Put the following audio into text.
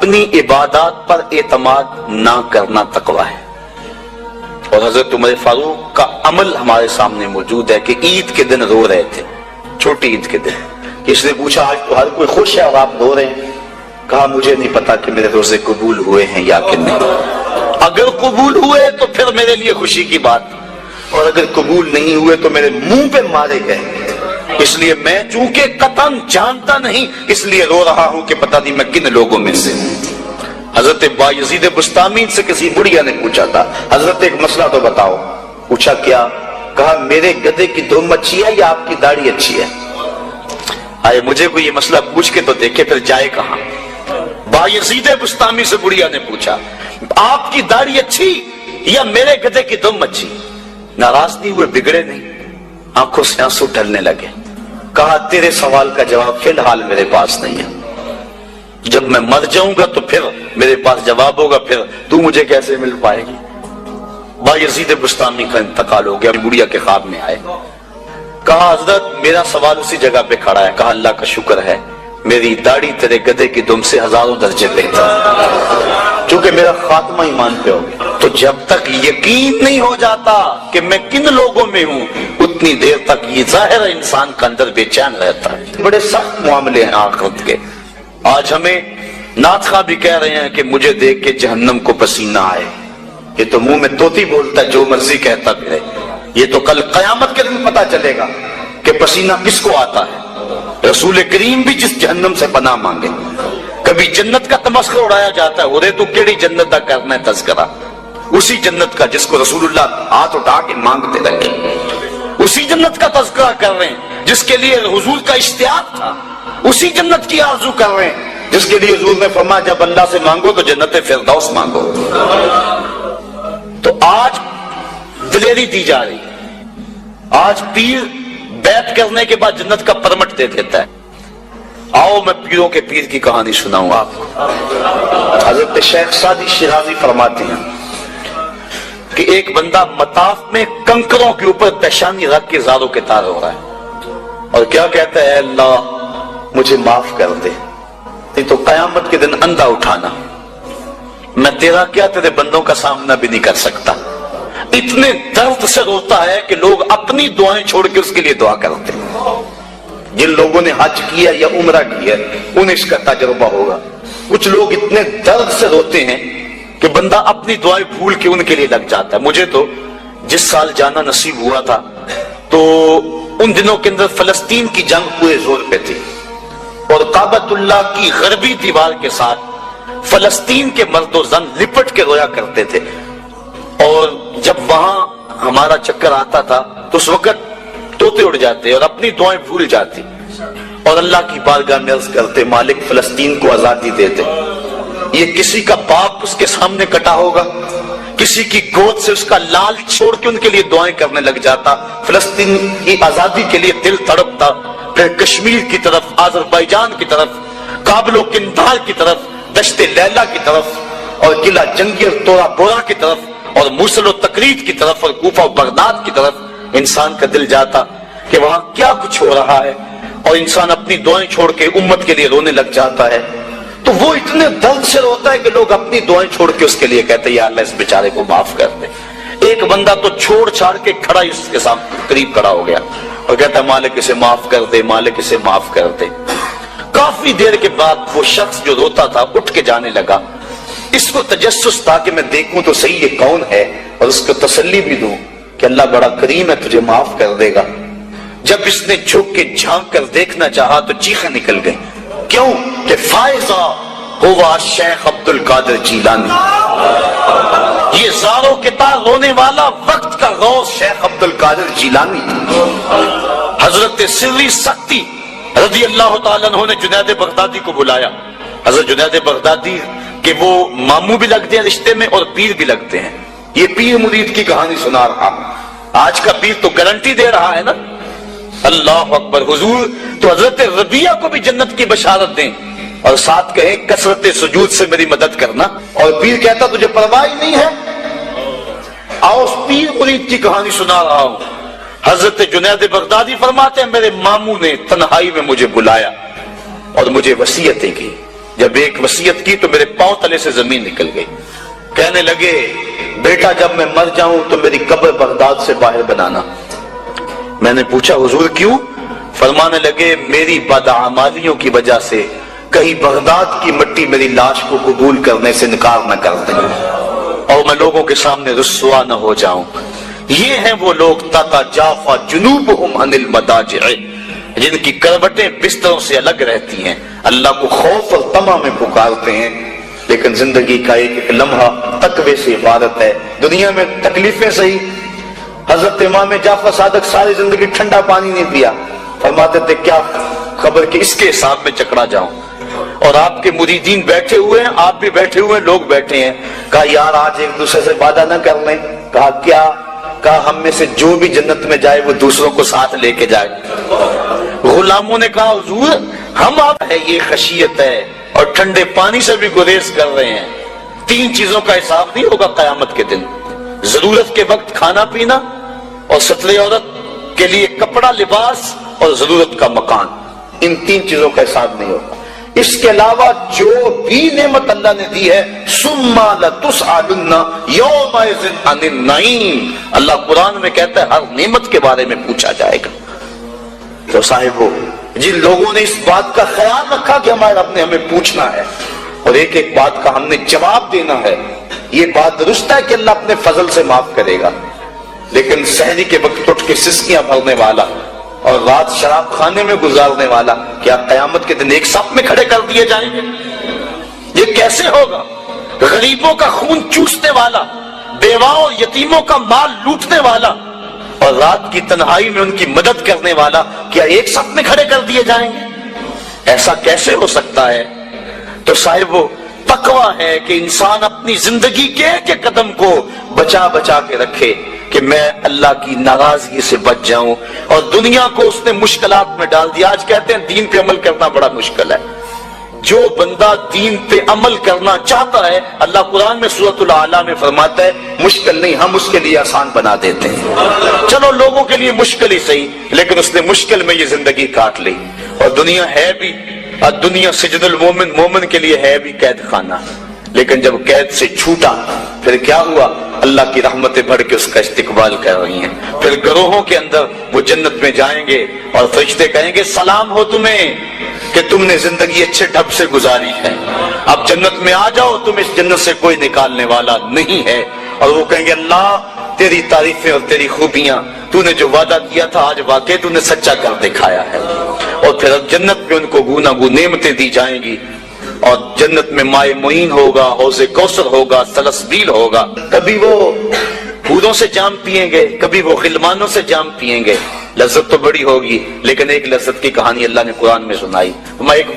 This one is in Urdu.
اپنی عبادات پر اعتماد نہ کرنا تقویٰ ہے۔ اور حضرت عمر فاروق کا عمل ہمارے سامنے موجود ہے کہ عید کے دن رو رہے تھے، چھوٹی عید کے دن۔ اس نے پوچھا آج تو ہر کوئی خوش ہے اور آپ رو رہے ہیں؟ کہا مجھے نہیں پتا کہ میرے روزے قبول ہوئے ہیں یا کہ نہیں، اگر قبول ہوئے تو پھر میرے لیے خوشی کی بات، اور اگر قبول نہیں ہوئے تو میرے منہ پہ مارے گئے، اس لیے میں چونکہ قطعاً جانتا نہیں اس لیے رو رہا ہوں کہ پتہ نہیں میں کن لوگوں میں سے ہوں۔ حضرت بایزید بسطامی سے کسی بڑھیا نے پوچھا تھا حضرت ایک مسئلہ تو بتاؤ۔ پوچھا کیا؟ کہا میرے گدھے کی دم اچھی ہے یا آپ کی داڑھی اچھی ہے؟ آئے مجھے کوئی یہ مسئلہ پوچھ کے تو دیکھے پھر جائے کہاں۔ بایزید بسطامی سے بڑھیا نے پوچھا آپ کی داڑھی اچھی یا میرے گدھے کی دم اچھی؟ ناراض نہیں ہوئے، بگڑے نہیں، آنکھوں سے آنسو ڈھلنے لگے۔ کہا تیرے سوال کا جواب فی الحال میرے پاس نہیں ہے، جب میں مر جاؤں گا تو پھر میرے پاس جواب ہوگا، پھر تو مجھے کیسے مل پائے گی۔ بایزید بسطامی کا انتقال ہو گیا، بڑھیا کے خواب میں آئے۔ کہا حضرت میرا سوال اسی جگہ پہ کھڑا ہے۔ کہا اللہ کا شکر ہے میری داڑھی تیرے گدھے کی دم سے ہزاروں درجے بہتر ہے، چونکہ میرا خاتمہ ایمان پہ ہو گیا۔ تو جب تک یقین نہیں ہو جاتا کہ میں کن لوگوں میں ہوں اتنی دیر تک یہ ظاہر انسان کا اندر بے چین رہتا ہے۔ بڑے سخت معاملے ہیں آخرت کے۔ آج ہمیں نعت خواہ بھی کہہ رہے ہیں کہ مجھے دیکھ کے جہنم کو پسینہ آئے، یہ تو منہ میں طوطی بولتا ہے جو مرضی کہتا پھرے، یہ تو کل قیامت کے دن پتا چلے گا کہ پسینہ کس کو آتا ہے۔ رسول کریم بھی جس جہنم سے پناہ مانگے، کبھی جنت کا تمسخر اڑایا جاتا ہے، اورے تو کیڑی جنت کا کرنا ہے تذکرہ، اسی جنت کا جس کو رسول اللہ ہاتھ اٹھا کے مانگتے رکھے، اسی جنت کا تذکرہ کر رہے ہیں جس کے لیے حضور کا اشتیاق تھا، اسی جنت کی آرزو کر رہے ہیں جس کے لیے حضور نے فرمایا جب اللہ سے مانگو تو جنت فردوس مانگو۔ تو آج دلیری دی جا رہی ہے، آج پیر بیعت کرنے کے بعد جنت کا پرمٹ دے دیتا ہے۔ آؤ میں پیروں کے پیر کی کہانی سناؤں آپ کو۔ حضرت شیخ سعدی شیرازی فرماتے ہیں کہ ایک بندہ مطاف میں کنکروں کے اوپر پیشانی رکھ کے زاروں کے تار ہو رہا ہے اور کیا کہتا ہے، اے اللہ مجھے معاف کر دے، نہیں تو قیامت کے دن اندھا اٹھانا، میں تیرا کیا تیرے بندوں کا سامنا بھی نہیں کر سکتا۔ اتنے درد سے روتا ہے کہ لوگ اپنی دعائیں چھوڑ کے اس کے لیے دعا کرتے ہیں۔ جن لوگوں نے حج کیا یا عمرہ کیا انہیں اس کا تجربہ ہوگا۔ کچھ لوگ اتنے درد سے روتے ہیں کہ بندہ اپنی دعائیں بھول کے ان کے لیے لگ جاتا ہے۔ مجھے تو جس سال جانا نصیب ہوا تھا تو ان دنوں کے اندر فلسطین کی جنگ پورے زور پہ تھی اور کعبۃ اللہ کی غربی دیوار کے ساتھ فلسطین کے مرد و زن لپٹ کے رویا کرتے تھے، اور جب وہاں ہمارا چکر آتا تھا تو اس وقت طوطے اڑ جاتے اور اپنی دعائیں بھول جاتی اور اللہ کی بارگاہ میں عرض کرتے مالک فلسطین کو آزادی دے دے۔ یہ کسی کا باپ اس کے سامنے کٹا ہوگا، کسی کی گود سے اس کا لال چھوڑ کے ان کے لیے دعائیں کرنے لگ جاتا، فلسطین کی آزادی کے لیے دل تڑپتا، پھر کشمیر کی طرف، آذربائیجان کی طرف، کابل و قندھار کی طرف، دشت لیلا کی طرف اور قلعہ جنگیر تورا بورا کی طرف اور موصل و تقرید کی طرف اور کوفہ و بغداد کی طرف انسان کا دل جاتا کہ وہاں کیا کچھ ہو رہا ہے، اور انسان اپنی دعائیں چھوڑ کے امت کے لیے رونے لگ جاتا ہے۔ تو وہ اتنے درد سے روتا ہے کہ لوگ اپنی دعائیں چھوڑ کے اس کے لیے کہتے ہیں یا اللہ اس بیچارے کو معاف کر دے۔ ایک بندہ تو چھوڑ چھاڑ کے کھڑا ہی اس کے سامنے قریب کھڑا ہو گیا اور کہتا ہے مالک اسے معاف کر دے، مالک اسے معاف کر دے۔ کافی دیر کے بعد وہ شخص جو روتا تھا اٹھ کے جانے لگا۔ اس کو تجسس تھا کہ میں دیکھوں تو صحیح یہ کون ہے اور اس کو تسلی بھی دوں کہ اللہ بڑا کریم ہے، تجھے معاف کر دے گا۔ جب اس نے جھک کے جھانک کر دیکھنا چاہا تو چیخیں نکل گئی، کیوں کہ فائزہ ہوا شیخ عبد القادر جیلانی، یہ زاروں کے تار رونے والا وقت کا غوث شیخ عبد القادر جیلانی۔ حضرت سری سختی رضی اللہ تعالیٰ عنہ نے جنید بغدادی کو بلایا۔ حضرت جنید بغدادی کہ وہ ماموں بھی لگتے ہیں رشتے میں اور پیر بھی لگتے ہیں۔ یہ پیر مرید کی کہانی سنا رہا ہوں، آج کا پیر تو گارنٹی دے رہا ہے نا، اللہ اکبر حضور تو حضرت ربیہ کو بھی جنت کی بشارت دیں اور ساتھ کہیں کثرت سجود سے میری مدد کرنا، اور پیر کہتا تجھے پرواہ ہی نہیں ہے۔ آؤ اس پیر مرید کی کہانی سنا رہا ہوں۔ حضرت جنید بغدادی فرماتے ہیں میرے ماموں نے تنہائی میں مجھے بلایا اور مجھے وصیتیں کی، جب ایک وصیت کی تو میرے پاؤں تلے سے زمین نکل گئی. کہنے لگے بیٹا جب میں مر جاؤں تو میری قبر بغداد سے باہر بنانا. میں نے پوچھا حضور کیوں؟ فرمانے لگے میری بدعمالیوں کی وجہ سے کہیں بغداد کی مٹی میری لاش کو قبول کرنے سے انکار نہ کر دیں اور میں لوگوں کے سامنے رسوا نہ ہو جاؤں. یہ ہیں وہ لوگ تتجافا جنوبہم عن المضاجع، جن کی کروٹیں بستروں سے الگ رہتی ہیں، اللہ کو خوف اور طمع میں پکارتے ہیں، لیکن زندگی کا ایک ایک لمحہ تقوی سے عبارت ہے. دنیا میں تکلیفیں صحیح. حضرت امام جعفر صادق ساری زندگی ٹھنڈا پانی نہیں پیا، فرماتے تھے کیا خبر کہ اس کے حساب میں چکرا جاؤں. اور آپ کے مریدین بیٹھے ہوئے ہیں، آپ بھی بیٹھے ہوئے ہیں، لوگ بیٹھے ہیں. کہا یار آج ایک دوسرے سے وعدہ نہ کر لیں. کہا کیا؟ کہا ہم میں سے جو بھی جنت میں جائے وہ دوسروں کو ساتھ لے کے جائے. غلاموں نے کہا حضور ہم آپ ہے، یہ خشیت ہے اور ٹھنڈے پانی سے بھی گریز کر رہے ہیں. 3 چیزوں کا حساب نہیں ہوگا قیامت کے دن. ضرورت کے وقت کھانا پینا، اور ستر عورت کے لیے کپڑا لباس، اور ضرورت کا مکان. ان 3 چیزوں کا حساب نہیں ہوگا. اس کے علاوہ جو بھی نعمت اللہ نے دی ہے ثم لتسألن یومئذ عن النعیم، اللہ قرآن میں کہتا ہے ہر نعمت کے بارے میں پوچھا جائے گا. تو صاحبو جن لوگوں نے اس بات کا خیال رکھا کہ ہمارے رب نے ہمیں پوچھنا ہے اور ایک ایک بات کا ہم نے جواب دینا ہے، یہ بات درست ہے کہ اللہ اپنے فضل سے معاف کرے گا. لیکن سحری کے وقت اٹھ کے سسکیاں بھرنے والا اور رات شراب خانے میں گزارنے والا کیا قیامت کے دن ایک صف میں کھڑے کر دیے جائیں گے؟ یہ کیسے ہوگا؟ غریبوں کا خون چوسنے والا، بیواؤں اور یتیموں کا مال لوٹنے والا اور رات کی تنہائی میں ان کی مدد کرنے والا کیا ایک صف میں کھڑے کر دیے جائیں گے؟ ایسا کیسے ہو سکتا ہے؟ تو صاحب وہ تقویٰ ہے کہ انسان اپنی زندگی کے ایک ایک قدم کو بچا بچا کے رکھے کہ میں اللہ کی ناراضگی سے بچ جاؤں. اور دنیا کو اس نے مشکلات میں ڈال دیا. آج کہتے ہیں دین پہ عمل کرنا بڑا مشکل ہے. جو بندہ دین پہ عمل کرنا چاہتا ہے اللہ قرآن میں سورۃ الاعلیٰ میں فرماتا ہے مشکل نہیں، ہم اس کے لیے آسان بنا دیتے ہیں. چلو لوگوں کے لیے مشکل ہی صحیح، لیکن اس نے مشکل میں یہ زندگی کاٹ لی. اور دنیا ہے بھی، دنیا سجن المومن، مومن کے لیے ہے بھی قید خانہ. لیکن جب قید سے چھوٹا پھر کیا ہوا؟ اللہ کی رحمتیں بڑھ کے اس کا استقبال کر رہی ہیں. پھر گروہوں کے اندر وہ جنت میں جائیں گے اور فرشتے کہیں گے سلام ہو تمہیں کہ تم نے زندگی اچھے ڈھب سے گزاری ہے، اب جنت میں آ جاؤ، تم اس جنت سے کوئی نکالنے والا نہیں ہے. اور وہ کہیں گے اللہ تیری تعریفیں اور تیری خوبیاں، تو نے جو وعدہ کیا تھا آج واقعی تو نے سچا کر دکھایا ہے. اور پھر جنت میں ان کو گونا گو نعمتیں دی جائیں گی اور جنت میں مائے معین ہوگا، حوض کوثر ہوگا، سلسبیل ہوگا. کبھی وہ حوروں سے جام پیئیں گے، کبھی وہ غلمانوں سے جام پیئیں گے. لذت تو بڑی ہوگی، لیکن ایک لذت کی کہانی اللہ نے قرآن میں سنائی. میں ایک وقت